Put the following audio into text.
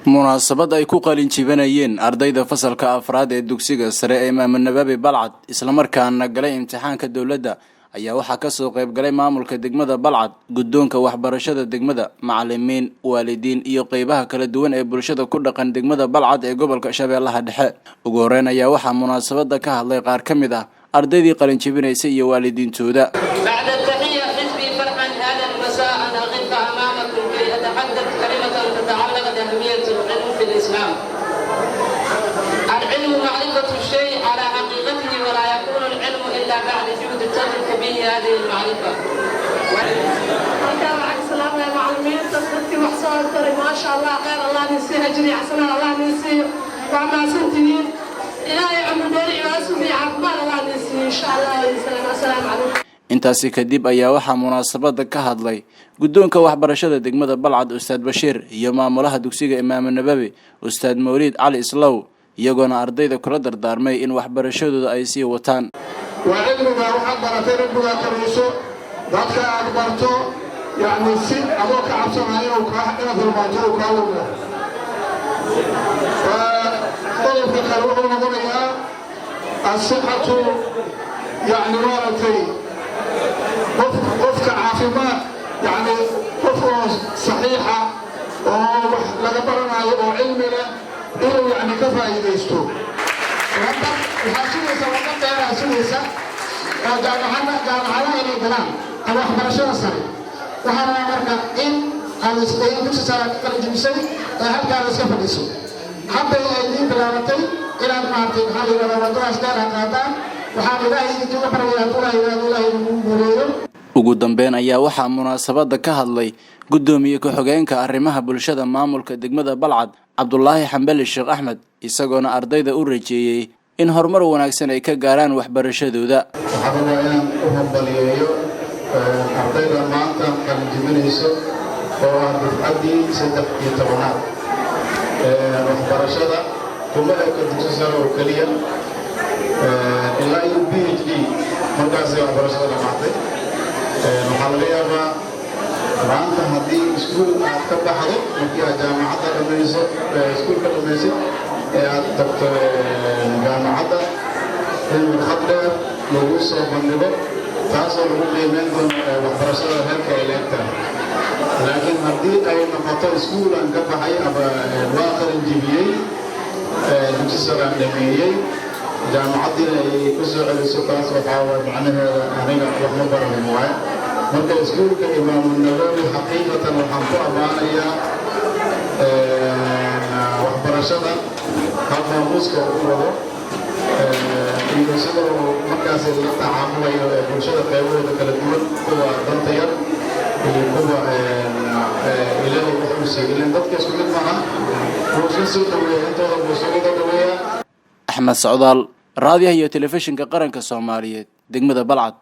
munaasabad ay ku qalin jibinayeen ardayda fasalka afraad ee dugsiga sare ee Imaam Nawawi Balcad isla markaana galay imtixaanka dawladda ayaa waxa ka soo qayb galay maamulka degmada Balcad guddoonka waxbarashada degmada macallimiin waalidiin iyo qaybaha kala duwan ee bulshada ku dhaqan degmada Balcad ee gobolka Shabeellaha Dhexe ugu horeyn ayaa waxa munaasabada ka hadlay qaar ka mid ah ardaydii qalin jibinaysay iyo waalidiintooda العلم معرفة الشيء على حقيقته ولا يكون العلم إلا بعد جهد تدرك به هذه المعرفة. السلام يا معلمين تصدقتي وحصول ترى ما شاء الله خير الله نسي هجري حسن الله نسي وما سنتين إلهي عمر دوري واسمي عقبال الله نسي إن شاء الله السلام عليكم. intaasi kadib ayaa waxa munaasabada ka hadlay guddoonka waxbarashada degmada Balcad Ustaad Bashiir iyo maamulaha dugsiga Imaam Nawawi Ustaad Mawlid Ali Islaw iyagoo ardayda kula dardaarmay in waxbarashadooda ay sii wataan وعلمنا وحضرتين ربنا كريسو ذاتك أكبرتو يعني سن أبوك عبسنا وكاحنا في المنطقة وكاولنا فطلب الخلوة ونظرية الصحة يعني مرتي وفق عافمات يعني وفق صحيحة ولقبرنا وعلمنا إنه يعني كفى يديستو وحاسوسة وقت يا حاسوسة جامعنا إلي دلام أنا أخبرشنا صري وحنا مركا إن الإسلام كل سنة كل جمسي هل كان يسكف الإسلام حتى يأيدين بلارتي إلى المعتين هذه الرمضان أشدار هكذا وحنا إلهي يجب أن ugu dambeyn ayaa waxa munaasabada ka hadlay gudoomiye ku-xigeenka arrimaha bulshada maamulka degmada Balcad Cabdullaahi Xambali Sheekh Axmed isagoona ardayda u rajeeyay in horumar wanaagsan ay ka gaaraan waxbarashadooda waxaan u hambalyeeyo ardayda maanta qalin jibinayso oo ah dufcadii 13aad waxbarashada kuma eka dugsi sare oo kaliya ilaa iyo PhD markaas waxbarashada dhamaatay waxaa laga yaabaa maanta haddii iskuul aad ka baxdo markii aad jaamacadda dhamayso iskuulka dhamaysid ee aad tagto jaamacadda in warqad dheer lagu soo bandhigo taasoo lagu qiimeyn doono waxbarashada heerka ay leegtahay laakiin haddii ay noqoto iskuul aan ka baxay ama waa qalin jibiyey dugsi sare aan dhameeyey jaamacaddina ay ku soo celiso taas waxaa macnaheeda aniga wax ma baran waaye marka iskuulka Imaam Nawawi xaqiiqatan waxaan ku ammaanayaa waxbarashada habka muuska ugu wado iyo sidoo markaas la tacaamulayo bulshada qaybahooda kala duwan kuwa danta yar iyo kuwa ilaahay wuxuu siiyay dadka isku mid maaha wuxuu soo dhaweeyay intooda bulshada dhaweeya Ahmed Socdaal raadiyaha iyo telefishinka qaranka Soomaaliyeed degmada Balcad.